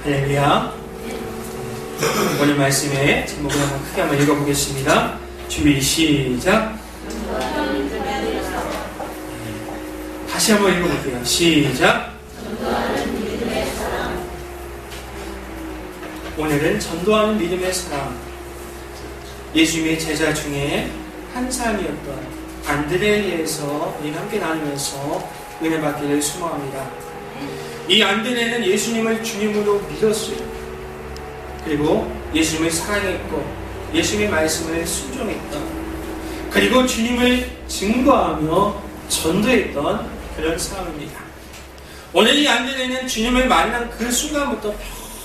할렐루야. 오늘 말씀의 제목을 한번 크게 한번 읽어보겠습니다. 준비 시작. 다시 한번 읽어볼게요. 시작. 오늘은 전도하는 믿음의 사람, 예수님의 제자 중에 한 사람이었던 안드레에서 우리 함께 나누면서 은혜 받기를 소망합니다. 이 안드레는 예수님을 주님으로 믿었어요. 그리고 예수님을 사랑했고 예수님의 말씀을 순종했던, 그리고 주님을 증거하며 전도했던 그런 사람입니다. 오늘 이 안드레는 주님을 만난 그 순간부터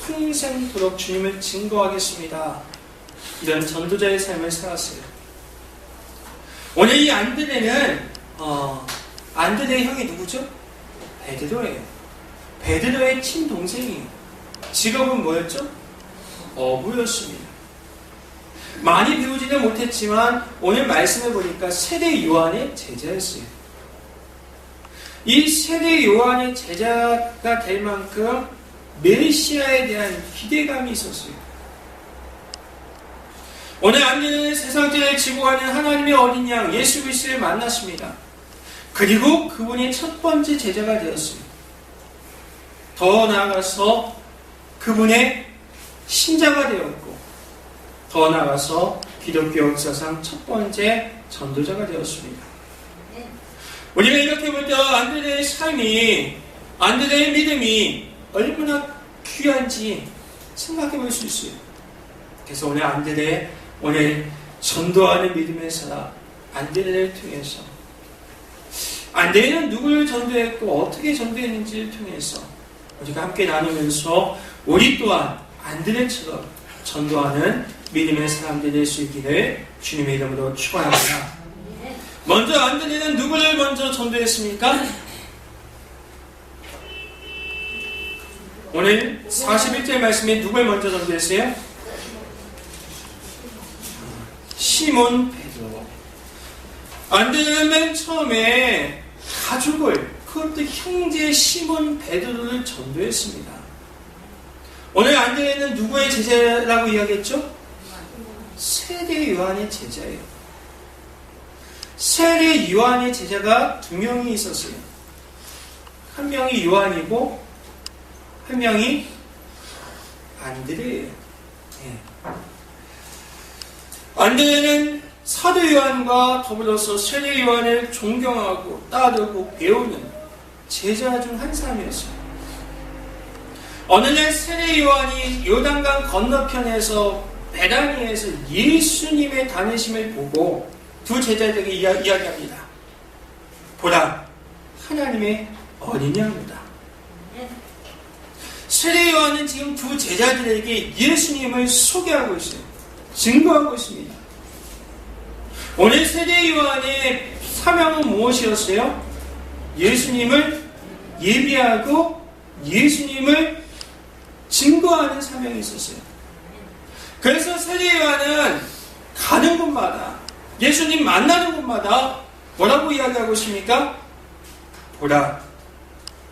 평생토록 주님을 증거하겠습니다, 이런 전도자의 삶을 살았어요. 오늘 이 안드레는 안드레의 형이 누구죠? 베드로예요. 베드로의 친동생이에요. 직업은 뭐였죠? 어부였습니다. 많이 배우지는 못했지만 오늘 말씀을 보니까 세례 요한의 제자였어요. 이 세례 요한의 제자가 될 만큼 메시아에 대한 기대감이 있었어요. 오늘 안드레는 세상죄를 지고 가는 하나님의 어린 양 예수 그리스도를 만났습니다. 그리고 그분이 첫 번째 제자가 되었어요. 더 나아가서 그분의 신자가 되었고, 더 나아가서 기독교 역사상 첫 번째 전도자가 되었습니다. 우리가 이렇게 볼 때 안드레의 삶이, 안드레의 믿음이 얼마나 귀한지 생각해 볼 수 있어요. 그래서 오늘 안드레, 오늘 전도하는 믿음의 사람 안드레를 통해서, 안드레는 누구를 전도했고 어떻게 전도했는지를 통해서 우리가 함께 나누면서 우리 또한 안드레처럼 전도하는 믿음의 사람들이 될 수 있기를 주님의 이름으로 축원합니다. 먼저 안드레는 누구를 먼저 전도했습니까? 오늘 41절 말씀에 누굴 먼저 전도했어요? 시몬 베드로. 안드레는 맨 처음에 가족을, 그것도 형제 시몬 베드로를 전도했습니다. 오늘 안드레는 누구의 제자라고 이야기했죠? 세례 요한의 제자예요. 세례 요한의 제자가 두 명이 있었어요. 한 명이 요한이고 한 명이 안드레예요. 네. 안드레는 사도 요한과 더불어서 세례 요한을 존경하고 따르고 배우는 제자 중 한 사람이었어요. 어느 날 세례 요한이 요단강 건너편에서 베다니에서 예수님의 다니심을 보고 두 제자들에게 이야기합니다. 보라, 하나님의 어린 양이다. 세례 요한은 지금 두 제자들에게 예수님을 소개하고 있어요. 증거하고 있습니다. 오늘 세례 요한의 사명은 무엇이었어요? 예수님을 예비하고 예수님을 증거하는 사명이 있었어요. 그래서 세례 요한은 가는 곳마다, 예수님 만나는 곳마다 뭐라고 이야기하고 있습니까? 보라,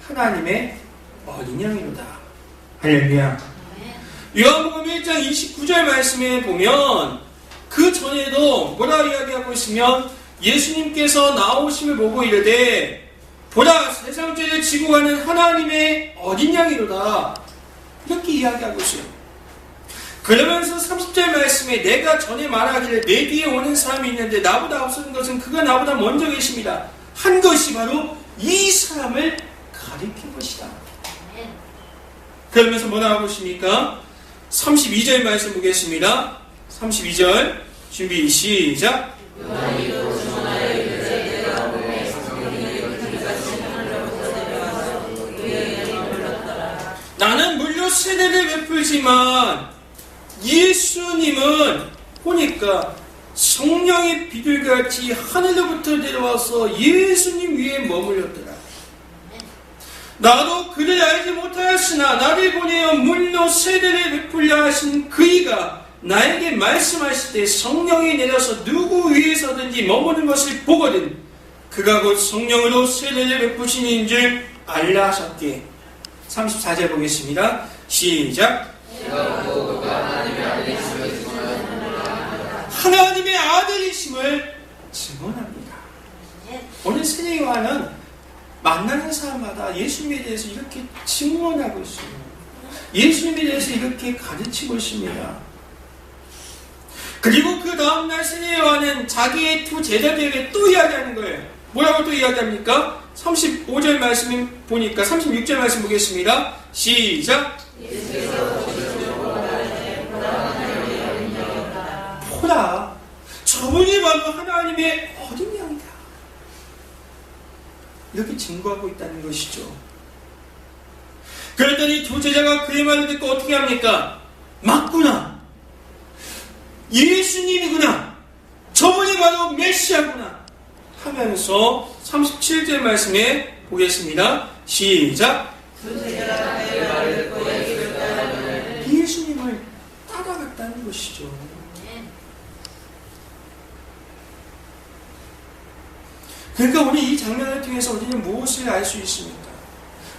하나님의 어린 양이로다. 할렐루야. 요한복음 1장 29절 말씀에 보면 그 전에도 뭐라 이야기하고 있으면 예수님께서 나오심을 보고 이르되 보라, 세상 죄를 지고 가는 하나님의 어린 양이로다, 이렇게 이야기하고 있어요. 그러면서 30절 말씀에 내가 전에 말하기를 내 뒤에 오는 사람이 있는데 나보다 앞서는 것은 그가 나보다 먼저 계십니다, 한 것이 바로 이 사람을 가리킨 것이다. 그러면서 뭐라 하고 있습니까? 32절 말씀 보겠습니다. 32절 준비 시작. 나는 물론 세례를 베풀지만 예수님은 보니까 성령의 비둘기같이 하늘로부터 내려와서 예수님 위에 머물렀더라. 나도 그를 알지 못하였으나 나를 보내어 물로 세례를 베풀려 하신 그이가 나에게 말씀하실 때 성령이 내려서 누구 위에서든지 머무는 것을 보거든 그가 곧 성령으로 세례를 베푸시는 줄 알라 하셨기에 34절 보겠습니다. 시작. 하나님의 아들이심을 증언합니다. 오늘 세례 요한은 만나는 사람마다 예수님에 대해서 이렇게 증언하고 있어요. 예수님에 대해서 이렇게 가르치고 있습니다. 그리고 그 다음날 세례 요한은 자기의 두 제자들에게 또 이야기하는 거예요. 뭐라고 또 이야기합니까? 35절 말씀 보니까 36절 말씀 보겠습니다. 시작. 보라, 저분이 바로 하나님의 어린 양이다. 이렇게 증거하고 있다는 것이죠. 그랬더니 두 제자가 그의 말을 듣고 어떻게 합니까? 맞구나. 예수님이구나. 저분이 바로 메시아구나. 하면서 37절 말씀에 보겠습니다. 시작. 예수님을 따라갔다는 것이죠. 그러니까 우리 이 장면을 통해서 우리는 무엇을 알 수 있습니까?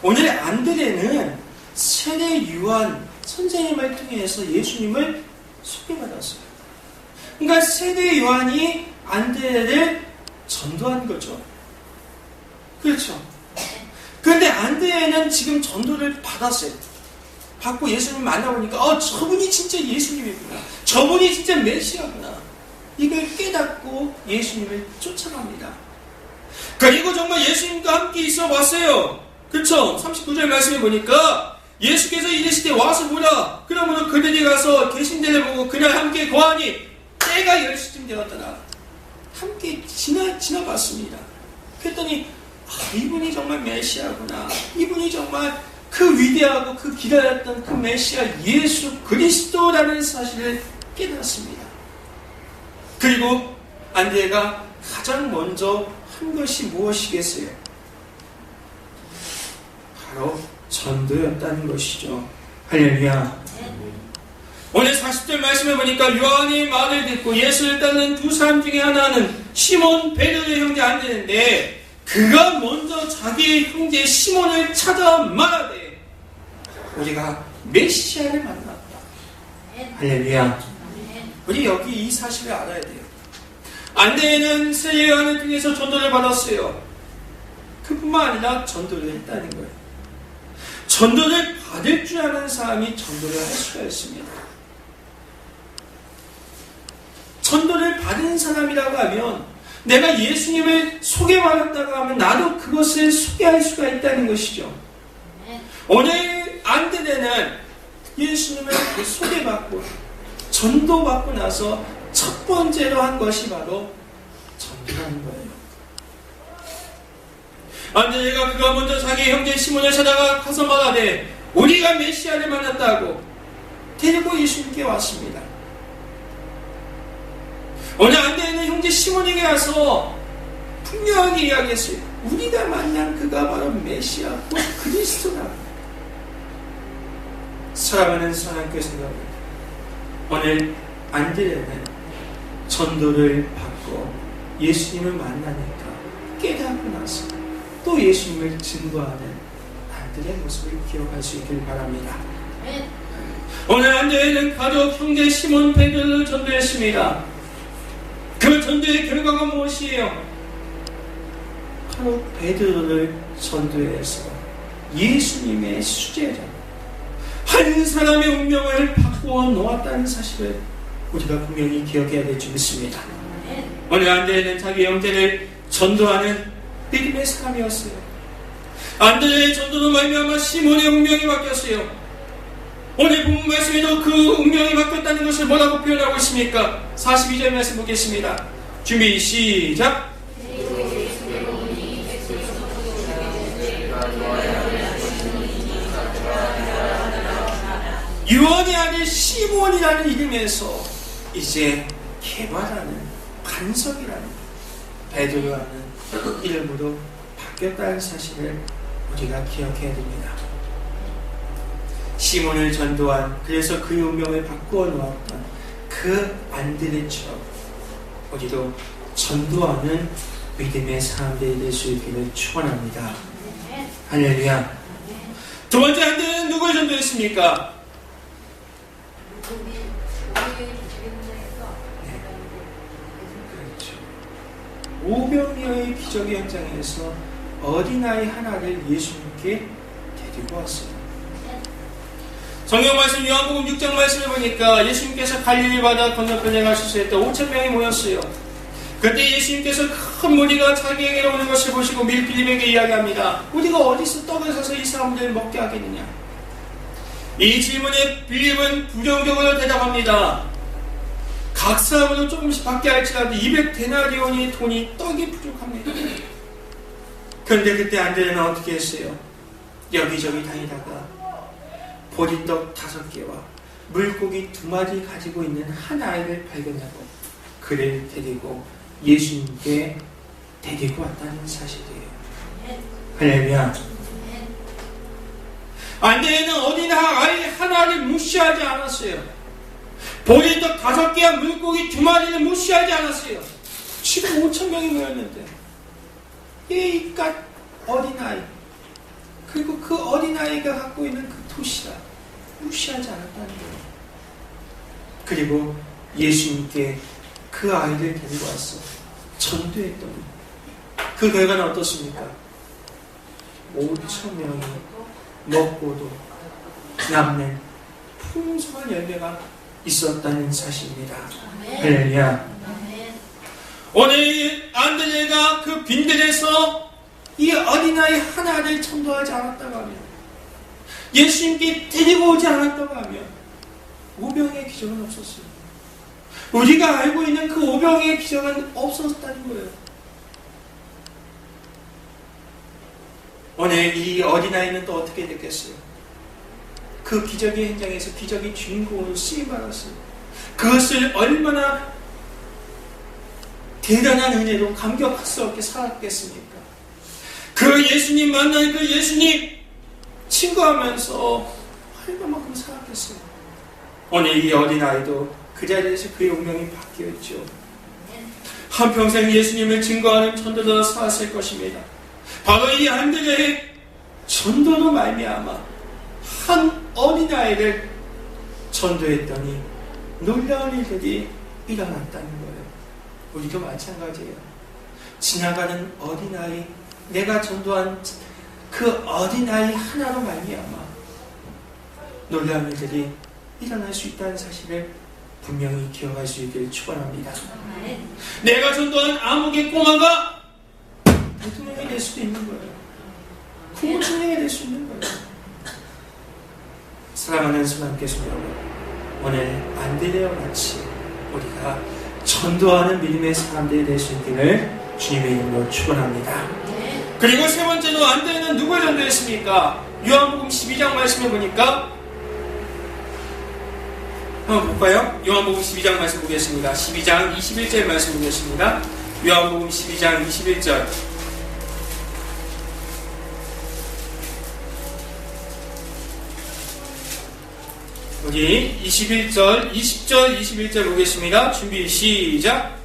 오늘 안드레는 세례 요한 선생님을 통해서 예수님을 소개받았어요. 그러니까 세례 요한이 안드레를 전도한 거죠. 그렇죠. 그런데 안드레는 지금 전도를 받았어요. 받고 예수님을 만나보니까 저분이 진짜 예수님이구나. 저분이 진짜 메시아구나. 이걸 깨닫고 예수님을 쫓아갑니다. 그리고 정말 예수님과 함께 있어 봤어요. 그렇죠. 39절 말씀에 보니까 예수께서 이르시되 와서 보라. 그러므로 그들이 가서 계신 데를 보고 그날 함께 거하니 때가 10시쯤 되었더라. 함께 지나봤습니다. 그랬더니 이분이 정말 메시아구나. 이분이 정말 그 위대하고 그 기다렸던 그 메시아 예수 그리스도라는 사실을 깨닫습니다. 그리고 안드레가 가장 먼저 한 것이 무엇이겠어요? 바로 전도였다는 것이죠. 할렐루야. 오늘 40절 말씀에 보니까 요한의 말을 듣고 예수를 따르는 두 사람 중에 하나는 시몬 베드로의 형제 안드레인데 그가 먼저 자기의 형제 시몬을 찾아 말하되 우리가 메시아를 만났다. 할렐루야. 우리 여기 이 사실을 알아야 돼요. 안드레는 세례 요한을 통해서 전도를 받았어요. 그뿐만 아니라 전도를 했다는 거예요. 전도를 받을 줄 아는 사람이 전도를 할 수가 있습니다. 전도를 받은 사람이라고 하면 내가 예수님을 소개받았다고 하면 나도 그것을 소개할 수가 있다는 것이죠. 오늘 안드레는 예수님을 소개받고 전도받고 나서 첫 번째로 한 것이 바로 전도라는 거예요. 안드레가 그가 먼저 자기 형제 시몬을 찾아가 가서 말하되 우리가 메시아를 만났다고 데리고 예수님께 왔습니다. 오늘 안드레는 형제 시몬에게 와서 분명하게 이야기했어요. 우리가 만난 그가 바로 메시아 곧 그리스도다. 사랑하는 하나님께 생각합니다. 오늘 안드레는 전도를 받고 예수님을 만나니까 깨닫고 나서 또 예수님을 증거하는 안드레의 모습을 기억할 수 있길 바랍니다. 오늘 안드레는 가족 형제 시몬 베드로를 전도했습니다. 그 전도의 결과가 무엇이에요? 바로 베드로를 전도해서 예수님의 수제자 한 사람의 운명을 바꾸어 놓았다는 사실을 우리가 분명히 기억해야 될 줄 믿습니다. 오늘 안드레는 자기 형제를 전도하는 믿음의 사람이었어요. 안드레의 전도로 말미암아 시몬의 운명이 바뀌었어요. 오늘 본문 말씀에도 그 운명이 바뀌었다는 것을 뭐라고 표현하고 있습니까? 42절 말씀 보겠습니다. 준비 시작. 요한의 아들 시몬이라는 이름에서 이제 개발하는 반석이라는 베드로라는 이름으로 바뀌었다는 사실을 우리가 기억해야 됩니다. 시몬을 전도한 그래서 그 운명을 바꾸어 놓았던 그 안드레처럼 우리도 전도하는 믿음의 사람들이 될 수 있기를 축원합니다. 할렐루야. 두 두 번째 안대는 누구의 전도였습니까? 오병이어의 기적의 현장에서 어린아이 하나를 예수님께 데리고 왔어요. 성경 말씀 요한복음 6장 말씀을 보니까 예수님께서 갈릴리 바다 건너편에 가셔서 5,000명이 모였어요. 그때 예수님께서 큰 무리가 자기에게로 오는 것을 보시고 빌립에게 이야기합니다. 우리가 어디서 떡을 사서 이 사람들을 먹게 하겠느냐? 이 질문에 빌립은 부정적으로 대답합니다. 각 사람으로 조금씩 받게 할지라도 200데나리온의 돈이 떡이 부족합니다. 그런데 그때 안드레는 어떻게 했어요? 여기저기 다니다가 보리떡 5개와 물고기 2마리 가지고 있는 한 아이를 발견하고 그를 데리고 예수님께 데리고 왔다는 사실이에요. 할렐루야. 안드레는 어린 아이 하나를 무시하지 않았어요. 보리떡 5개와 물고기 2마리를 무시하지 않았어요. 지금 5,000명이 모였는데 이깟 어린아이 그리고 그 어린아이가 갖고 있는 그 도시락 무시하지 않았다는 거예요. 그리고 예수님께 그 아이를 데리고 왔어. 전도했더니 그 결과는 어떻습니까? 5,000명이 먹고도 남는 풍성한 열매가 있었다는 사실입니다. 할렐루야. 오늘 안드레가 그 빈들에서 이 어린아이 하나를 전도하지 않았다고 하면, 예수님께 데리고 오지 않았다고 하면 오병의 기적은 없었어요. 우리가 알고 있는 그 오병의 기적은 없었다는 거예요. 오늘 이 어린아이는 또 어떻게 됐겠어요? 그 기적의 현장에서 기적의 주인공으로 쓰임받았어요. 그것을 얼마나 대단한 은혜로 감격할 수 없게 살았겠습니까? 그 예수님 만난 그 예수님 친구하면서 얼마만큼 살았겠어요. 오늘 이 어린아이도 그 자리에서 그의 운명이 바뀌었죠. 한평생 예수님을 증거하는 전도자로 살았을 것입니다. 바로 이 안드레의 전도로 말미암아 한 어린아이를 전도했더니 놀라운 일들이 일어났다는 거예요. 우리도 마찬가지예요. 지나가는 어린아이, 내가 전도한 그 어린아이 하나로 말미암아 놀라운 일들이 일어날 수 있다는 사실을 분명히 기억할 수 있기를 축원합니다. 내가 전도한 아무개 꼬마가 대통령이 될 수도 있는 거예요. 국무총리가 될 수 있는 거예요. 사랑하는 손함께서 여러분, 오늘 안드레와 같이 우리가 전도하는 믿음의 사람들이 될 수 있기를 주님의 이름으로 축원합니다. 그리고 세 번째로 안드레는 누굴 전도했습니까? 요한복음 12장 말씀을 보니까 한번 볼까요? 요한복음 12장 말씀 보겠습니다. 12장 21절 말씀 보겠습니다. 요한복음 12장 21절. 우리 21절, 20절, 21절 보겠습니다. 준비 시작.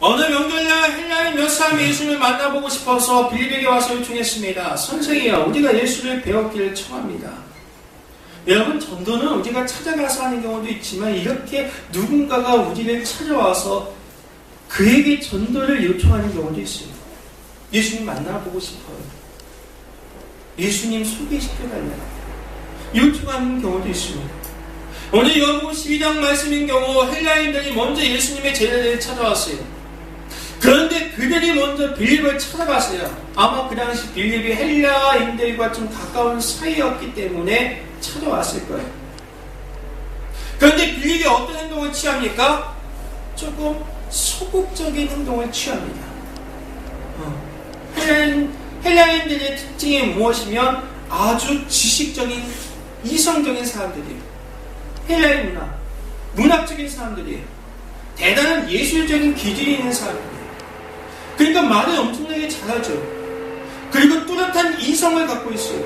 어느 명절날 헬라인 몇 사람이 예수를 만나보고 싶어서 빌립에게 와서 요청했습니다. 선생이여, 우리가 예수를 배웠기를 청합니다. 여러분, 전도는 우리가 찾아가서 하는 경우도 있지만 이렇게 누군가가 우리를 찾아와서 그에게 전도를 요청하는 경우도 있어요. 예수님 만나보고 싶어요. 예수님 소개시켜달라고 요청하는 경우도 있습니다. 오늘 요한복음 12장 말씀인 경우 헬라인들이 먼저 예수님의 제자들을 찾아왔어요. 그런데 그들이 먼저 빌립을 찾아갔어요. 아마 그 당시 빌립이 헬라인들과 좀 가까운 사이였기 때문에 찾아왔을 거예요. 그런데 빌립이 어떤 행동을 취합니까? 조금 소극적인 행동을 취합니다. 헬라인들의 특징이 무엇이면 아주 지식적인, 이성적인 사람들이에요. 헬라인 문학적인 사람들이에요. 대단한 예술적인 기질이 있는 사람들이에요. 그러니까 말을 엄청나게 잘하죠. 그리고 뚜렷한 이성을 갖고 있어요.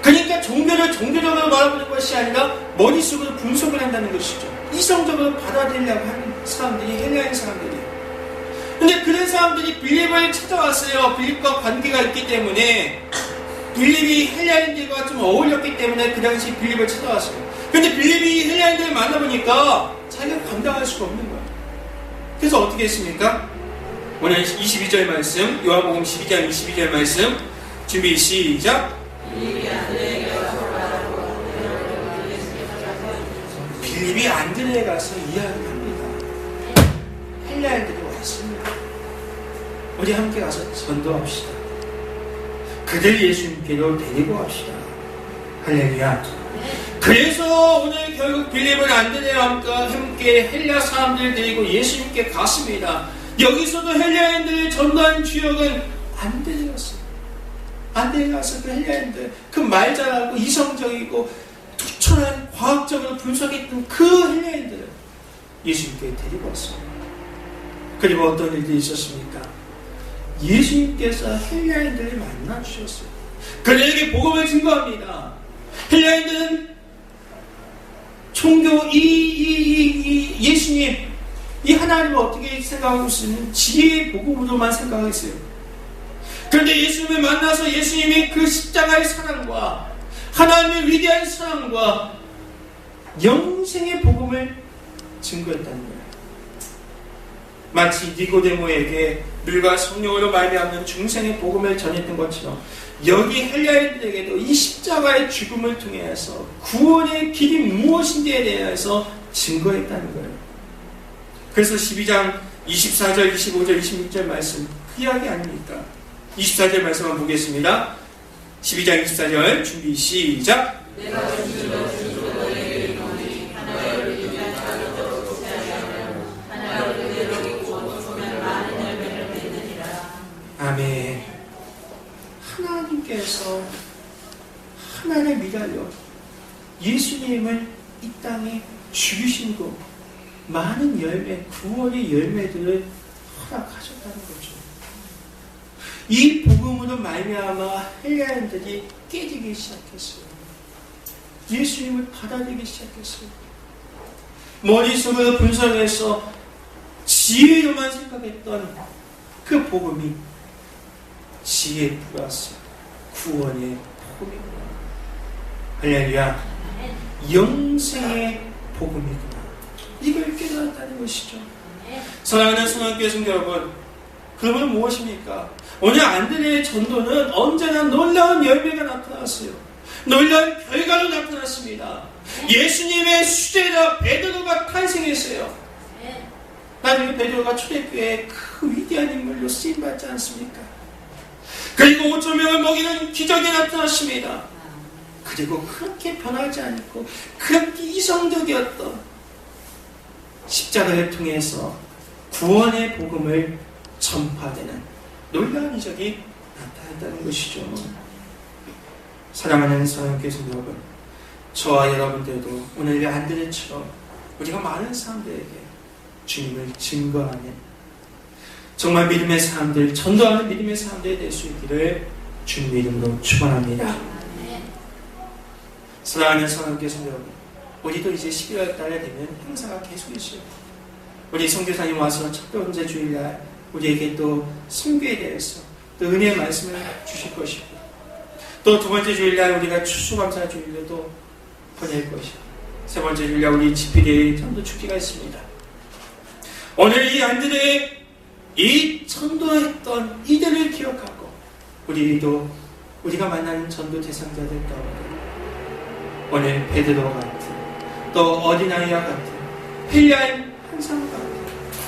그러니까 종교를 종교적으로 바라보는 것이 아니라 머릿속으로 분석을 한다는 것이죠. 이성적으로 받아들이려고 하는 사람들이 헬라인 사람들이에요. 근데 그런 사람들이 빌립을 찾아왔어요. 빌립과 관계가 있기 때문에, 빌립이 헬라인들과 좀 어울렸기 때문에 그 당시 빌립을 찾아왔어요. 근데 빌립이 헬라인들을 만나보니까 자기가 감당할 수가 없는 거예요. 그래서 어떻게 했습니까? 오늘 22절 말씀, 요한복음 12장 22절 말씀, 준비 시작. 빌립이 안드레에 가서 이야기를 합니다. 헬라인들이 왔습니다. 우리 함께 가서 전도합시다. 그들 예수님께로 데리고 갑시다. 할렐루야. 그래서 오늘 결국 빌립은 안드레와 함께 헬라 사람들을 데리고 예수님께 갔습니다. 여기서도 헬라인들을 전도한 주역은 안드레였어요. 안드레가 가서 그 헬라인들, 그 말 잘하고 이성적이고 투철한 과학적으로 분석했던 그 헬라인들을 예수님께 데리고 왔어요. 그리고 어떤 일들이 있었습니까? 예수님께서 헬라인들을 만나 주셨어요. 그들에게 복음을 증거합니다. 헬라인들은 종교 예수님, 이 하나님을 어떻게 생각하고 있으면 지혜의 복음으로만 생각했어요. 그런데 예수님을 만나서 예수님의 그 십자가의 사랑과 하나님의 위대한 사랑과 영생의 복음을 증거했다는 거예요. 마치 니고데모에게 물과 성령으로 말미암는 중생의 복음을 전했던 것처럼 여기 헬라인들에게도 이 십자가의 죽음을 통해서 구원의 길이 무엇인지에 대해서 증거했다는 거예요. 그래서 12장 24절, 25절, 26절 말씀 그 이야기 아닙니까? 24절 말씀 한번 보겠습니다. 12장 24절 준비 시작. 아멘. 하나님께서 하나를 믿으려 예수님을 이 땅에 죽이시고 많은 열매, 구원의 열매들을 허락하셨다는 거죠. 이 복음으로 말미암아 헬라인들이 깨지기 시작했어요. 예수님을 받아들이기 시작했어요. 머릿속으로 분석해서 지혜로만 생각했던 그 복음이 지혜 플러스 구원의 복음이구나. 할렐루야. 영생의 복음이구나. 이걸 깨달았다는 것이죠. 사랑하는 성도님께 성도 여러분, 그러면 무엇입니까? 오늘 안드레의 전도는 언제나 놀라운 열매가 나타났어요. 놀라운 결과로 나타났습니다. 예수님의 수제자 베드로가 탄생했어요. 나중에 베드로가 초대교회의 그 위대한 인물로 쓰임받지 않습니까? 그리고 5,000명을 먹이는 기적이 나타났습니다. 그리고 그렇게 변하지 않고 그렇게 이성적이었던 십자가를 통해서 구원의 복음을 전파되는 놀라운 이적이 나타났다는 것이죠. 사랑하는 성도님께 여러분, 저와 여러분들도 오늘 안드레처럼 우리가 많은 사람들에게 주님을 증거하는 정말 믿음의 사람들, 전도하는 믿음의 사람들이 될 수 있기를 주님 이름으로 축원합니다. 사랑하는 성도님께 여러분, 우리도 이제 11월 달에 되면 행사가 계속 있어요. 우리 선교사님 와서 첫 번째 주일날 우리에게 또 선교에 대해서 또 은혜의 말씀을 주실 것이고, 또 두 번째 주일날 우리가 추수감사 주일도 보낼 것이고, 세 번째 주일날 우리 지피대의 전도 축제가 있습니다. 오늘 이 안드레의 이 전도했던 이들을 기억하고 우리도 우리가 만나는 전도 대상자들 가운데 오늘 베드로 같은 또 어린아이와 같은 헬라인 한 사람 같은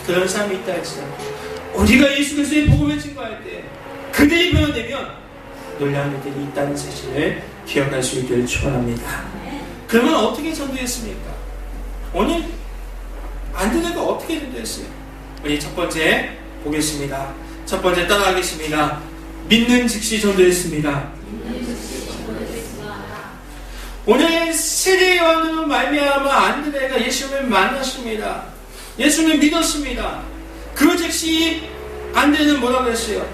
그런 사람이 있다 할지라도 우리가 예수 그리스도의 복음을 증거할 때 그들이 변화되면 놀라운 일들이 있다는 사실을 기억할 수 있기를 축원합니다. 그러면 어떻게 전도했습니까? 오늘 안드레가 어떻게 전도했어요? 우리 첫 번째 보겠습니다. 첫 번째 따라하겠습니다. 믿는 즉시 전도했습니다. 오늘 세례요한으로 말미암아 안드레가 예수님을 만났습니다. 예수님을 믿었습니다. 그 즉시 안드레는 뭐라고 했어요?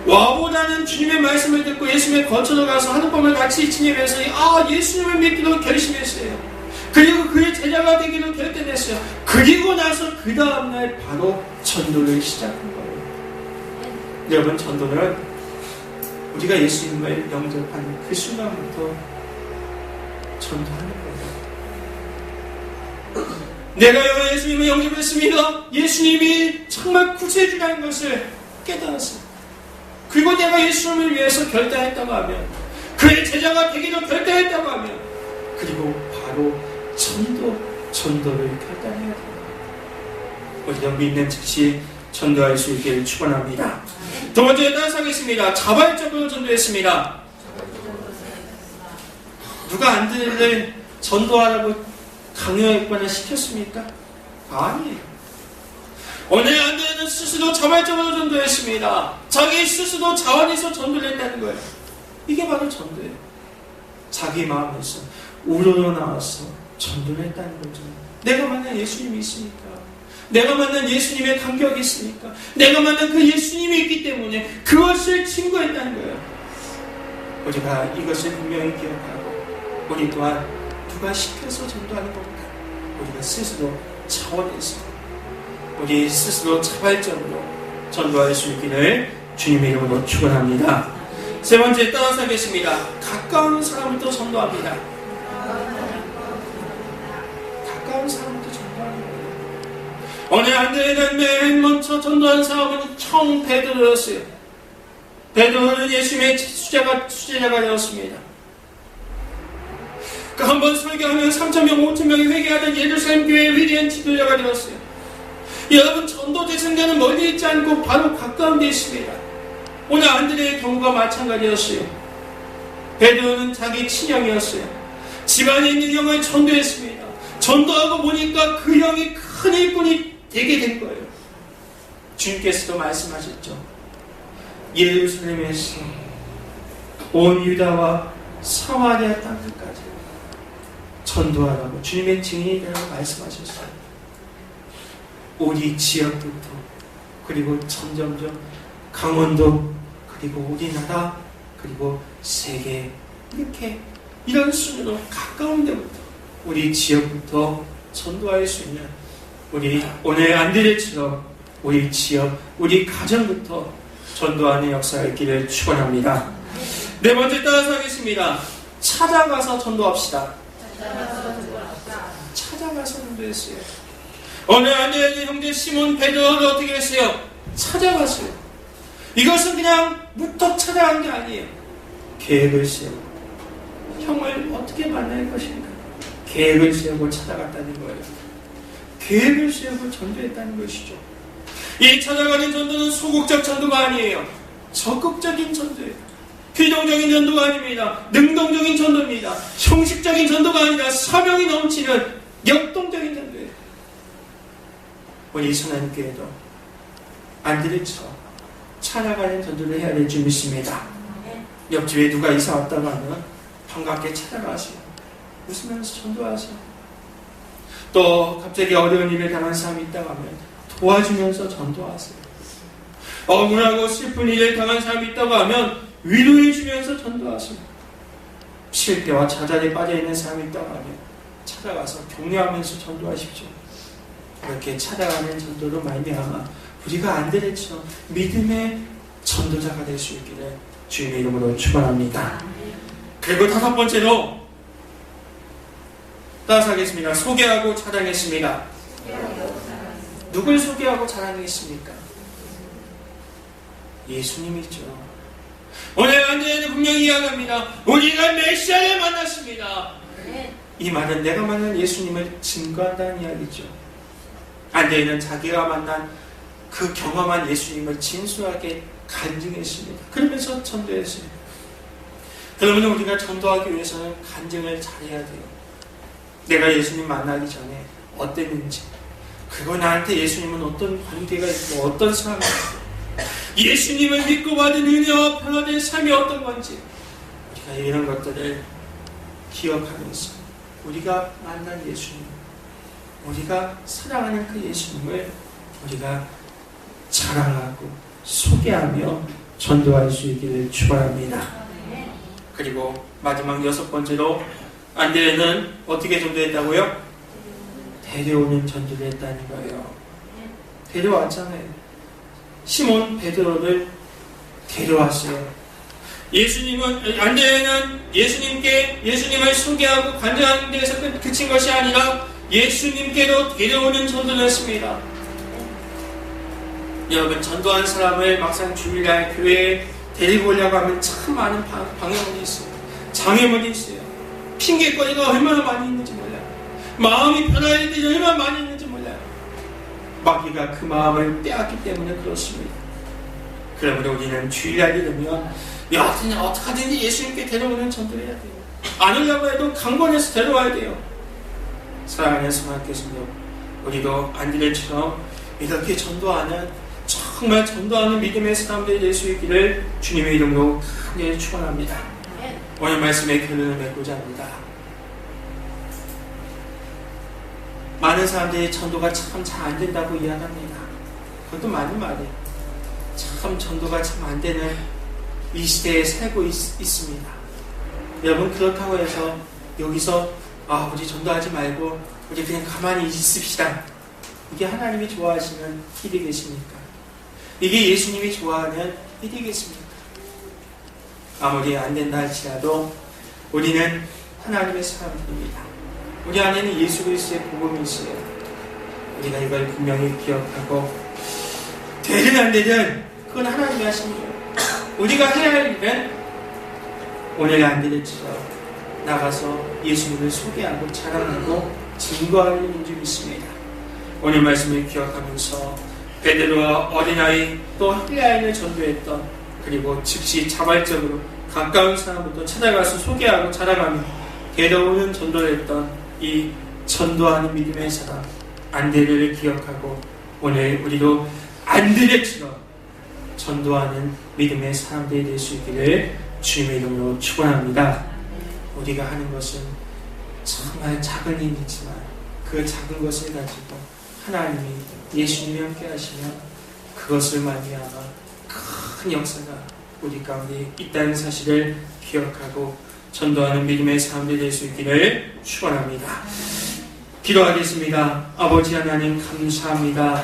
와보다는 주님의 말씀을 듣고 예수님의 거처로 가서 하룻밤을 같이 지내면서 예수님을 믿기로 결심했어요. 그리고 그의 제자가 되기로 결단했어요. 그리고 나서 그 다음날 바로 전도를 시작한 거예요. 여러분, 전도는 우리가 예수님을 영접하는 그 순간부터 전도하는 거예요. 내가 예수님을 영접했습니다. 예수님이 정말 구세주라는 것을 깨달았어요. 그리고 내가 예수님을 위해서 결단했다고 하면, 그의 제자가 되기로 결단했다고 하면, 그리고 바로 전도를 결단해야 됩니다. 우리가 믿는 즉시 전도할 수 있기를 축원합니다. 두 번째, 따라서 하겠습니다. 자발적으로 전도했습니다. 누가 안들을 전도하라고 강요했거나 시켰습니까? 아니에요. 오늘 안들은 스스로 자발적으로 전도했습니다. 자기 스스로 자원해서 전도를 했다는 거예요. 이게 바로 전도예요. 자기 마음에서 우러러 나와서 전도를 했다는 거죠. 내가 만난 예수님이 있으니까, 내가 만난 예수님의 감격이 있으니까, 내가 만난 그 예수님이 있기 때문에 그것을 증거했다는 거예요. 우리가 이것을 분명히 기억하고, 우리 또한 누가 시켜서 전도하는 것보다 우리가 스스로 자원해서, 우리 스스로 자발적으로 전도할 수 있기를 주님의 이름으로 축원합니다. 세 번째, 따라서 하겠습니다. 가까운 사람부터 전도합니다. 가까운 사람부터 전도하는 거예요. 오늘 안드레는 맨 먼저 전도한 사람은 형 베드로였어요. 베드로는 예수님의 수제자가 되었습니다. 그 한 번 설교하면 3,000명, 5,000명이 회개하던 예루살렘 교회의 위대한 지도자가 되었어요. 여러분, 전도 대상자는 멀리 있지 않고 바로 가까운 데 있습니다. 오늘 안드레의 경우가 마찬가지였어요. 베드로는 자기 친형이었어요. 집안에 있는 형을 전도했습니다. 전도하고 보니까 그 형이 큰 일꾼이 되게 된 거예요. 주님께서도 말씀하셨죠. 예루살렘에서 온 유다와 사마리아 땅끝까지 전도하라고 주님의 증인이라고 말씀하셨어요. 우리 지역부터, 그리고 점점점 강원도, 그리고 우리나라, 그리고 세계, 이렇게 이런 순으로 가까운 데부터, 우리 지역부터 전도할 수 있는, 우리 오늘 안드레처럼 우리 지역, 우리 가정부터 전도하는 역사가 있기를 축원합니다. 네 번째, 따라서 하겠습니다. 찾아가서 전도합시다. 찾아가서 전도했어요. 오늘 안드레의 형제 시몬 베드로를 어떻게 했어요? 찾아갔어요. 이것은 그냥 무턱 찾아간 게 아니에요. 계획을 세우고, 형을 어떻게 만날 것인가, 계획을 세우고 찾아갔다는 거예요. 계획을 세우고 전도했다는 것이죠. 이 찾아가는 전도는 소극적 전도가 아니에요. 적극적인 전도예요. 필동적인 전도가 아닙니다. 능동적인 전도입니다. 형식적인 전도가 아니라 사명이 넘치는 역동적인 전도예요. 우리 선한교회도 안드레처럼 찾아가는 전도를 해야 될 줄 믿습니다. 옆집에 누가 이사 왔다고 하면 반갑게 찾아가세요. 웃으면서 전도하세요. 또 갑자기 어려운 일을 당한 사람이 있다고 하면 도와주면서 전도하세요. 억울하고 슬픈 일을 당한 사람이 있다고 하면 위로해주면서 전도하세요. 실패와 좌절에 빠져있는 사람이 있다고 하면 찾아가서 격려하면서 전도하십시오. 그렇게 찾아가는 전도로 말미암아 우리가 안드레처럼 믿음의 전도자가 될 수 있기를 주님의 이름으로 축원합니다. 그리고 다섯 번째로 따라서 하겠습니다. 소개하고 자랑했습니다. 누굴 소개하고 자랑했습니까? 예수님이죠. 오늘 안드레는 분명히 이야기합니다. 우리가 메시아를 만났습니다. 이 말은 내가 만난 예수님을 증거한다는 이야기죠. 안드레는 자기가 만난 그 경험한 예수님을 진솔하게 간증했습니다. 그러면서 전도했어요. 그러면 우리가 전도하기 위해서는 간증을 잘해야 돼요. 내가 예수님 만나기 전에 어땠는지, 그리고 나한테 예수님은 어떤 관계가 있고 어떤 사람이 있고, 예수님을 믿고 받은 은혜와 변화된 삶이 어떤 건지, 우리가 이런 것들을 기억하면서 우리가 만난 예수님, 우리가 사랑하는 그 예수님을 우리가 자랑하고 소개하며 전도할 수 있기를 축원합니다. 그리고 마지막 6번째로 안드레는 어떻게 전도했다고요? 데려오는 전도를 했다는 거예요. 데려왔잖아요. 시몬 베드로를 데려왔어요. 안드레는 예수님을 소개하고 간증하는 데에서 그친 것이 아니라 예수님께로 데려오는 전도를 했습니다. 여러분, 전도한 사람을 막상 주일날 교회에 데리고 오려고 하면 참 많은 방해물이 있어요. 장애물이 있어요. 핑계거리가 얼마나 많이 있는지 몰라요. 마음이 변할 일이 얼마나 많이 있는지 몰라요. 마귀가 그 마음을 빼앗기 때문에 그렇습니다. 그러므로 우리는 주일날이 되면 여하튼 어떻게든지 예수님께 데려오는 전도를 해야 돼요. 안 오려고 해도 강권해서 데려와야 돼요. 사랑하는 성학교 성도, 우리도 안드레처럼 이렇게 전도하는, 정말 전도하는 믿음의 사람들이 될 수 있기를 주님의 이름으로 크게 축원합니다. 오늘 말씀의 결론을 맺고자 합니다. 많은 사람들이 전도가 참 잘 안 된다고 이야기합니다. 그것도 맞는 말이에요. 참 전도가 참 안 되는 이 시대에 살고 있습니다. 여러분, 그렇다고 해서 여기서 우리 전도하지 말고 우리 그냥 가만히 있읍시다, 이게 하나님이 좋아하시는 일이겠습니까? 이게 예수님이 좋아하는 일이겠습니까? 아무리 안 된다 할지라도 우리는 하나님의 사람들입니다. 우리 안에는 예수 그리스도의 복음이 있어요. 우리가 이걸 분명히 기억하고, 되든 안 되든 그건 하나님이 하신 거예요. 우리가 해야 할 일은 오늘 안드레처럼 나가서 예수님을 소개하고 자랑하고 증거하는 일인 줄 믿습니다. 오늘 말씀을 기억하면서 베드로와 어린아이 또 헬라인을 전도했던, 그리고 즉시 자발적으로 가까운 사람부터 찾아가서 소개하고 자랑하며 데려오는 전도를 했던 이 전도하는 믿음의 사람 안드레를 기억하고, 오늘 우리도 안드레처럼 전도하는 믿음의 사람들이 될 수 있기를 주님의 이름으로 축원합니다. 우리가 하는 것은 정말 작은 일이지만 그 작은 것을 가지고 하나님이, 예수님이 함께 하시면 그것을 말미암아 큰 역사가 우리 가운데 있다는 사실을 기억하고 전도하는 믿음의 사람들이 될 수 있기를 축원합니다. 기도하겠습니다. 아버지 하나님, 감사합니다.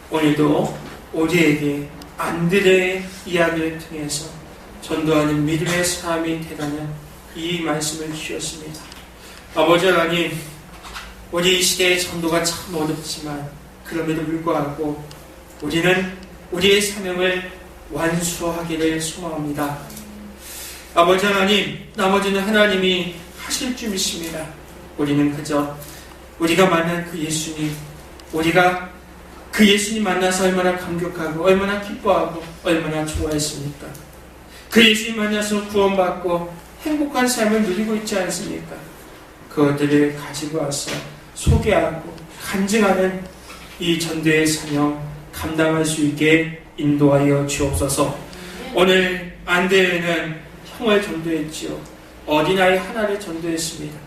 오늘도 우리에게 안드레의 이야기를 통해서 전도하는 믿음의 사람이 되라는 이 말씀을 주셨습니다. 아버지 하나님, 우리 이 시대의 전도가 참 어렵지만 그럼에도 불구하고 우리는 우리의 사명을 완수하기를 소망합니다. 아버지 하나님, 나머지는 하나님이 하실 줄 믿습니다. 우리는 그저 우리가 만난 그 예수님, 우리가 그 예수님 만나서 얼마나 감격하고 얼마나 기뻐하고 얼마나 좋아했습니까? 그 예수님 만나서 구원받고 행복한 삶을 누리고 있지 않습니까? 그것들을 가지고 와서 소개하고 간증하는 이 전도의 사명 감당할 수 있게 인도하여 주옵소서. 오늘 안드레는 형을 전도했지요. 어린아이 하나를 전도했습니다.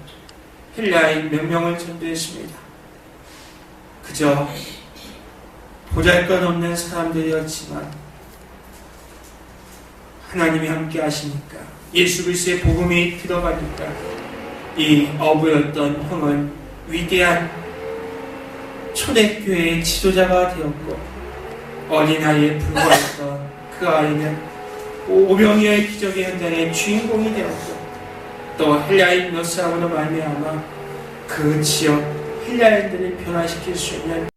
헬라인 몇 명을 전도했습니다. 그저 보잘것없는 사람들이었지만 하나님이 함께 하시니까, 예수 그리스도의 복음이 들어가니까 이 어부였던 형은 위대한 초대교회의 지도자가 되었고, 어린아이에 불과했던 그 아이는 오병이어의 기적의 현장의 주인공이 되었고, 또 헬라인 몇 사람으로 말미암아 그 지역 헬라인들을 변화시킬 수 있는